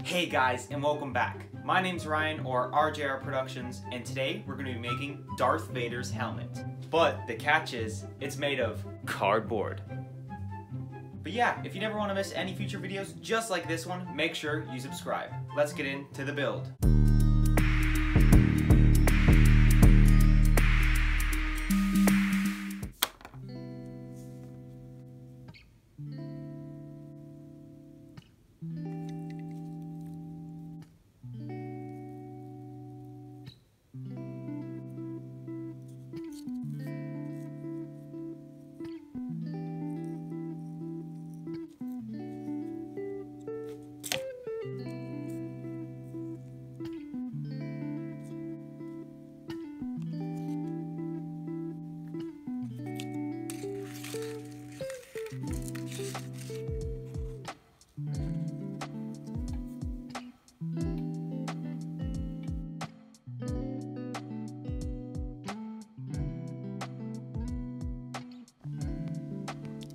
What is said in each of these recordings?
Hey guys, and welcome back. My name's Ryan, or RJR Productions, and today we're going to be making Darth Vader's helmet. But the catch is, it's made of cardboard. But yeah, if you never want to miss any future videos just like this one, make sure you subscribe. Let's get into the build.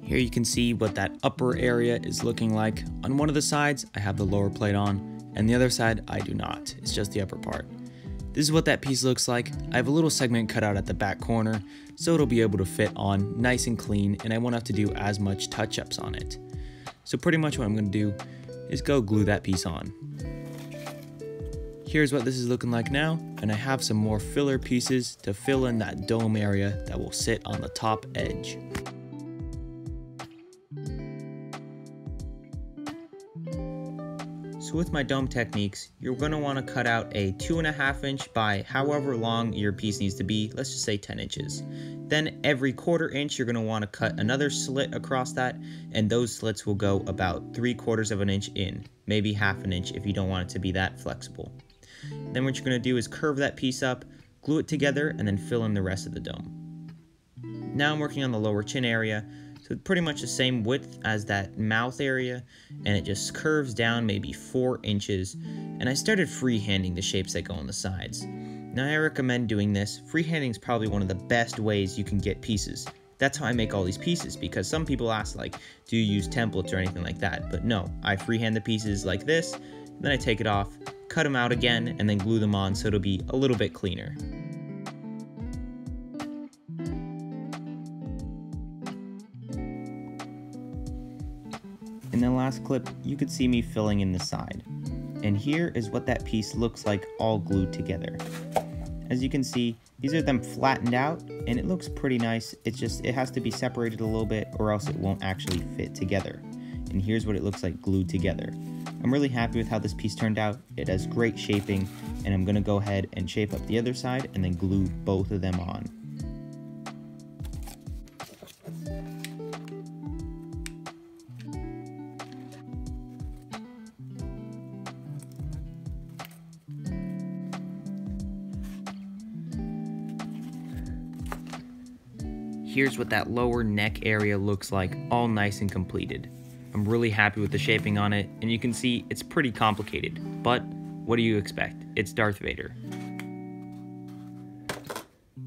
Here you can see what that upper area is looking like. On one of the sides, I have the lower plate on, and the other side, I do not. It's just the upper part. This is what that piece looks like. I have a little segment cut out at the back corner, so it'll be able to fit on nice and clean, and I won't have to do as much touch-ups on it. So pretty much what I'm going to do is go glue that piece on. Here's what this is looking like now, and I have some more filler pieces to fill in that dome area that will sit on the top edge. So with my dome techniques, you're going to want to cut out a 2.5 inch by however long your piece needs to be, let's just say 10 inches. Then every 1/4 inch you're going to want to cut another slit across that, and those slits will go about 3/4 of an inch in, maybe 1/2 inch if you don't want it to be that flexible. Then what you're going to do is curve that piece up, glue it together, and then fill in the rest of the dome. Now I'm working on the lower chin area. So pretty much the same width as that mouth area, and it just curves down maybe 4 inches, and I started freehanding the shapes that go on the sides. Now I recommend doing this. Freehanding is probably one of the best ways you can get pieces. That's how I make all these pieces, because some people ask, like, do you use templates or anything like that? But no, I freehand the pieces like this, then I take it off, cut them out again, and then glue them on so it'll be a little bit cleaner. In the last clip, you could see me filling in the side. And here is what that piece looks like all glued together. As you can see, these are them flattened out, and it looks pretty nice. It's just, it has to be separated a little bit or else it won't actually fit together. And here's what it looks like glued together. I'm really happy with how this piece turned out. It has great shaping, and I'm gonna go ahead and shape up the other side and then glue both of them on. Here's what that lower neck area looks like, all nice and completed. I'm really happy with the shaping on it, and you can see it's pretty complicated, but what do you expect? It's Darth Vader.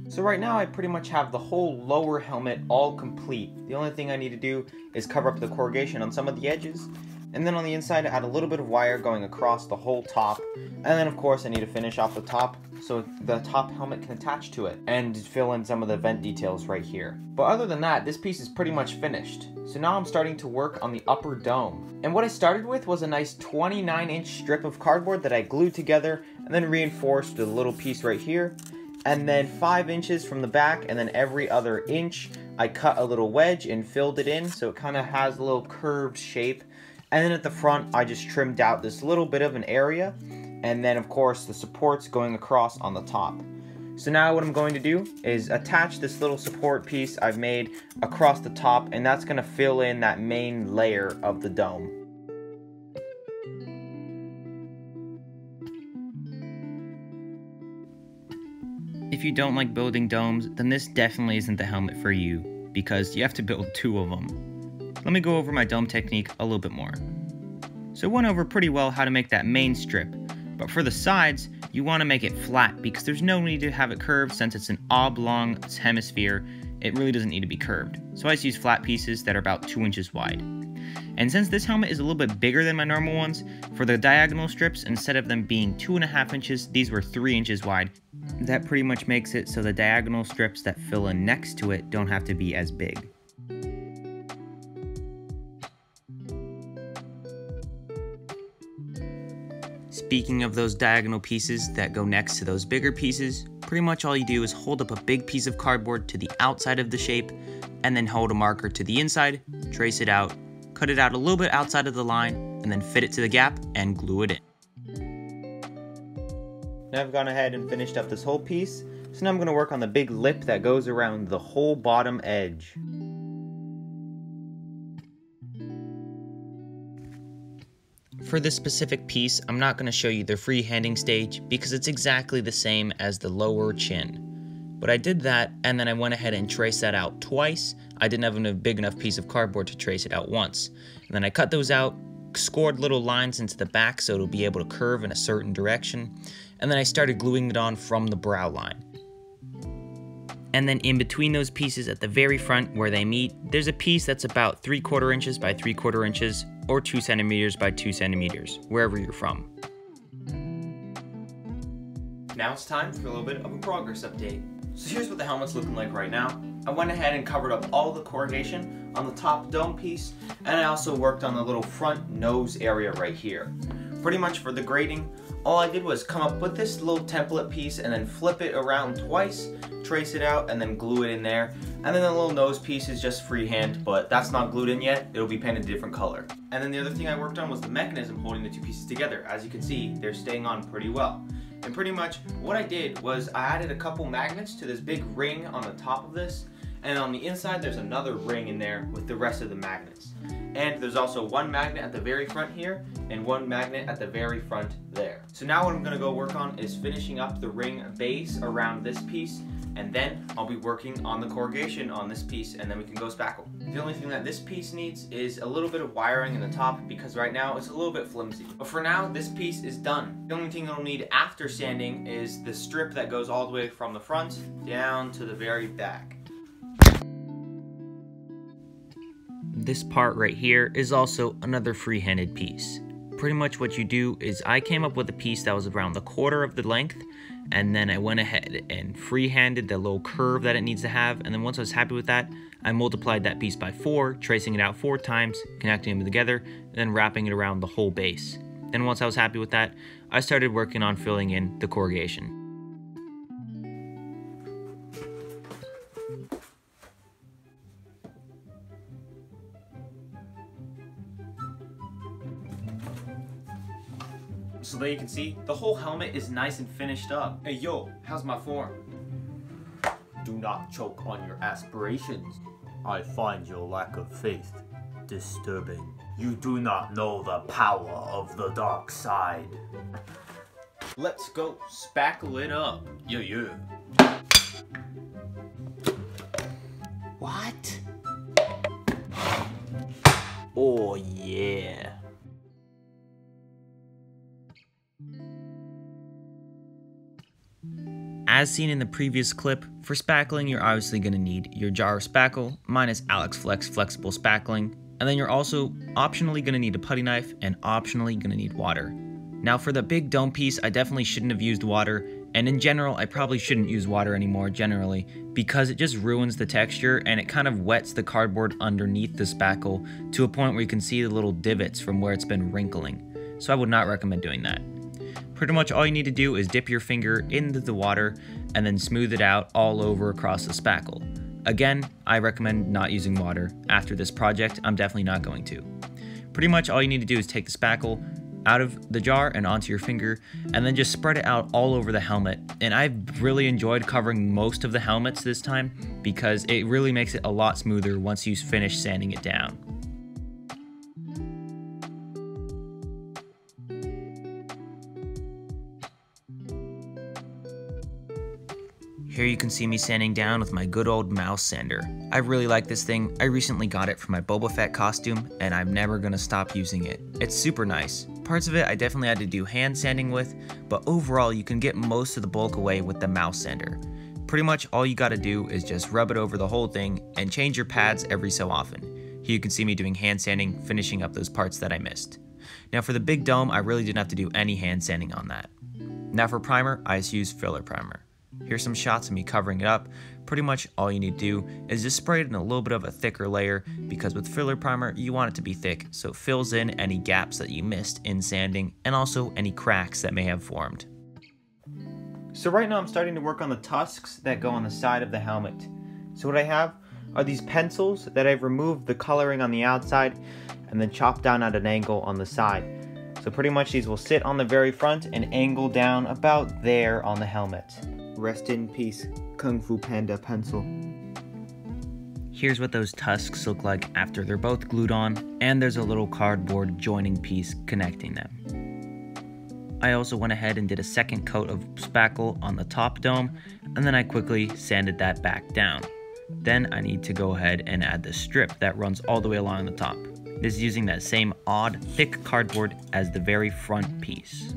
So right now I pretty much have the whole lower helmet all complete. The only thing I need to do is cover up the corrugation on some of the edges, and then on the inside add a little bit of wire going across the whole top, and then of course I need to finish off the top so the top helmet can attach to it, and fill in some of the vent details right here. But other than that, this piece is pretty much finished. So now I'm starting to work on the upper dome. And what I started with was a nice 29-inch strip of cardboard that I glued together and then reinforced with a little piece right here. And then 5 inches from the back, and then every other inch I cut a little wedge and filled it in so it kind of has a little curved shape. And then at the front I just trimmed out this little bit of an area, and then of course the supports going across on the top. So now what I'm going to do is attach this little support piece I've made across the top, and that's going to fill in that main layer of the dome. If you don't like building domes, then this definitely isn't the helmet for you, because you have to build 2 of them. Let me go over my dome technique a little bit more. So I went over pretty well how to make that main strip, but for the sides, you want to make it flat because there's no need to have it curved since it's an oblong hemisphere. It really doesn't need to be curved. So I just use flat pieces that are about 2 inches wide. And since this helmet is a little bit bigger than my normal ones, for the diagonal strips, instead of them being 2.5 inches, these were 3 inches wide. That pretty much makes it so the diagonal strips that fill in next to it don't have to be as big. Speaking of those diagonal pieces that go next to those bigger pieces, pretty much all you do is hold up a big piece of cardboard to the outside of the shape, and then hold a marker to the inside, trace it out, cut it out a little bit outside of the line, and then fit it to the gap and glue it in. Now I've gone ahead and finished up this whole piece, so now I'm going to work on the big lip that goes around the whole bottom edge. For this specific piece, I'm not going to show you the freehanding stage because it's exactly the same as the lower chin. But I did that, and then I went ahead and traced that out twice. I didn't have a big enough piece of cardboard to trace it out once. And then I cut those out, scored little lines into the back so it'll be able to curve in a certain direction, and then I started gluing it on from the brow line. And then in between those pieces at the very front where they meet, there's a piece that's about 3/4 inches by 3/4 inches, or 2 centimeters by 2 centimeters, wherever you're from. Now it's time for a little bit of a progress update. So here's what the helmet's looking like right now. I went ahead and covered up all the corrugation on the top dome piece, and I also worked on the little front nose area right here. Pretty much for the grading, all I did was come up with this little template piece and then flip it around twice, trace it out, and then glue it in there. And then the little nose piece is just freehand, but that's not glued in yet. It'll be painted a different color. And then the other thing I worked on was the mechanism holding the two pieces together. As you can see, they're staying on pretty well. And pretty much what I did was I added a couple magnets to this big ring on the top of this, and on the inside there's another ring in there with the rest of the magnets. And there's also one magnet at the very front here and one magnet at the very front there. So now what I'm going to go work on is finishing up the ring base around this piece, and then I'll be working on the corrugation on this piece, and then we can go spackle. The only thing that this piece needs is a little bit of wiring in the top because right now it's a little bit flimsy. But for now, this piece is done. The only thing it'll need after sanding is the strip that goes all the way from the front down to the very back. This part right here is also another free-handed piece. Pretty much what you do is I came up with a piece that was around the quarter of the length, and then I went ahead and free-handed the little curve that it needs to have, and then once I was happy with that, I multiplied that piece by 4, tracing it out 4 times, connecting them together, and then wrapping it around the whole base. Then once I was happy with that, I started working on filling in the corrugation. So there you can see, the whole helmet is nice and finished up. Hey yo, how's my form? Do not choke on your aspirations. I find your lack of faith disturbing. You do not know the power of the dark side. Let's go spackle it up. Yeah. What? Oh yeah. As seen in the previous clip, for spackling you're obviously going to need your jar of spackle, mine is Alex Flex Flexible Spackling, and then you're also optionally going to need a putty knife and optionally going to need water. Now for the big dome piece, I definitely shouldn't have used water, and in general I probably shouldn't use water anymore generally, because it just ruins the texture and it kind of wets the cardboard underneath the spackle to a point where you can see the little divots from where it's been wrinkling, so I would not recommend doing that. Pretty much all you need to do is dip your finger into the water and then smooth it out all over across the spackle. Again, I recommend not using water. After this project, I'm definitely not going to. Pretty much all you need to do is take the spackle out of the jar and onto your finger, and then just spread it out all over the helmet. And I've really enjoyed covering most of the helmets this time because it really makes it a lot smoother once you finish sanding it down. Here you can see me sanding down with my good old mouse sander. I really like this thing. I recently got it for my Boba Fett costume and I'm never gonna stop using it. It's super nice. Parts of it I definitely had to do hand sanding with, but overall you can get most of the bulk away with the mouse sander. Pretty much all you gotta do is just rub it over the whole thing and change your pads every so often. Here you can see me doing hand sanding, finishing up those parts that I missed. Now for the big dome, I really didn't have to do any hand sanding on that. Now for primer, I just used filler primer. Here's some shots of me covering it up. Pretty much all you need to do is just spray it in a little bit of a thicker layer, because with filler primer, you want it to be thick so it fills in any gaps that you missed in sanding and also any cracks that may have formed. So right now I'm starting to work on the tusks that go on the side of the helmet. So what I have are these pencils that I've removed the coloring on the outside and then chopped down at an angle on the side. So pretty much these will sit on the very front and angle down about there on the helmet. Rest in peace, Kung Fu Panda pencil. Here's what those tusks look like after they're both glued on, and there's a little cardboard joining piece connecting them. I also went ahead and did a second coat of spackle on the top dome, and then I quickly sanded that back down. Then I need to go ahead and add the strip that runs all the way along the top. This is using that same odd, thick cardboard as the very front piece.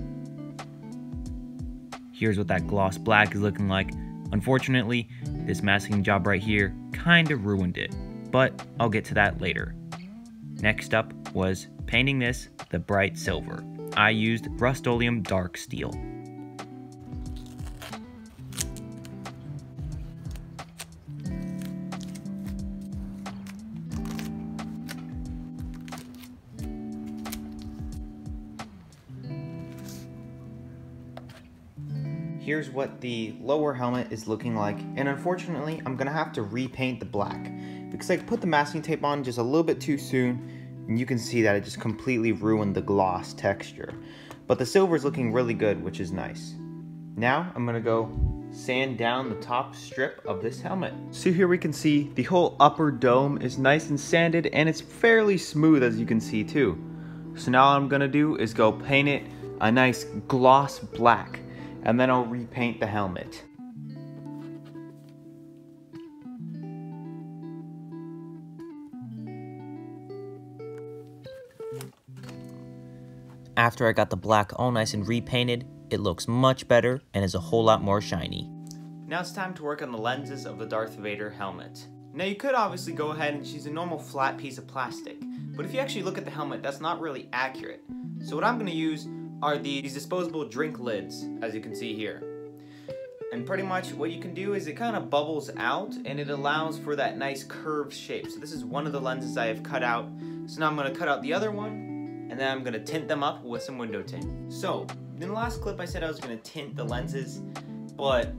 Here's what that gloss black is looking like. Unfortunately, this masking job right here kinda ruined it, but I'll get to that later. Next up was painting this the bright silver. I used Rust-Oleum Dark Steel. Here's what the lower helmet is looking like, and unfortunately I'm gonna have to repaint the black because I put the masking tape on just a little bit too soon, and you can see that it just completely ruined the gloss texture. But the silver is looking really good, which is nice. Now I'm gonna go sand down the top strip of this helmet. So here we can see the whole upper dome is nice and sanded, and it's fairly smooth, as you can see too. So now what I'm gonna do is go paint it a nice gloss black, and then I'll repaint the helmet. After I got the black all nice and repainted, it looks much better and is a whole lot more shiny. Now it's time to work on the lenses of the Darth Vader helmet. Now you could obviously go ahead and use a normal flat piece of plastic, but if you actually look at the helmet, that's not really accurate. So what I'm going to use are these disposable drink lids, as you can see here. And pretty much what you can do is it kind of bubbles out and it allows for that nice curved shape. So this is one of the lenses I have cut out. So now I'm going to cut out the other one, and then I'm going to tint them up with some window tint. So in the last clip I said I was going to tint the lenses, but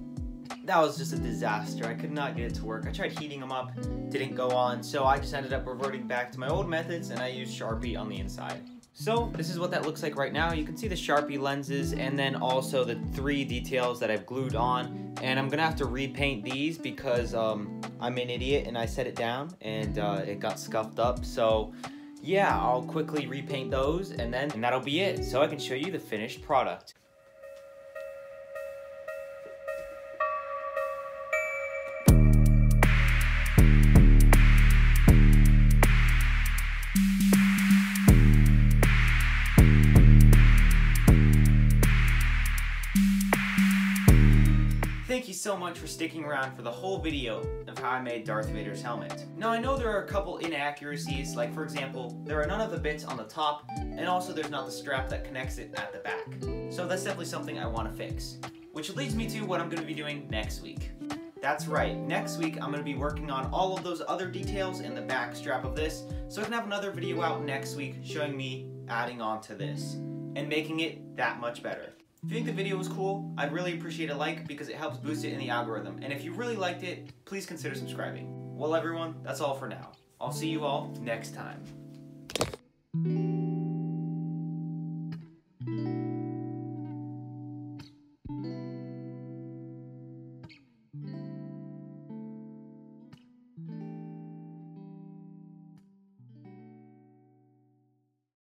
that was just a disaster. I could not get it to work. I tried heating them up, didn't go on, so I just ended up reverting back to my old methods, and I used Sharpie on the inside. So this is what that looks like right now. You can see the Sharpie lenses and then also the 3 details that I've glued on, and I'm gonna have to repaint these because I'm an idiot and I set it down and it got scuffed up. So yeah, I'll quickly repaint those and that'll be it, so I can show you the finished product. Thank you so much for sticking around for the whole video of how I made Darth Vader's helmet. Now I know there are a couple inaccuracies, like for example, there are none of the bits on the top, and also there's not the strap that connects it at the back. So that's definitely something I want to fix. Which leads me to what I'm going to be doing next week. That's right, next week I'm going to be working on all of those other details in the back strap of this, so I can have another video out next week showing me adding on to this and making it that much better. If you think the video was cool, I'd really appreciate a like because it helps boost it in the algorithm. And if you really liked it, please consider subscribing. Well everyone, that's all for now. I'll see you all next time.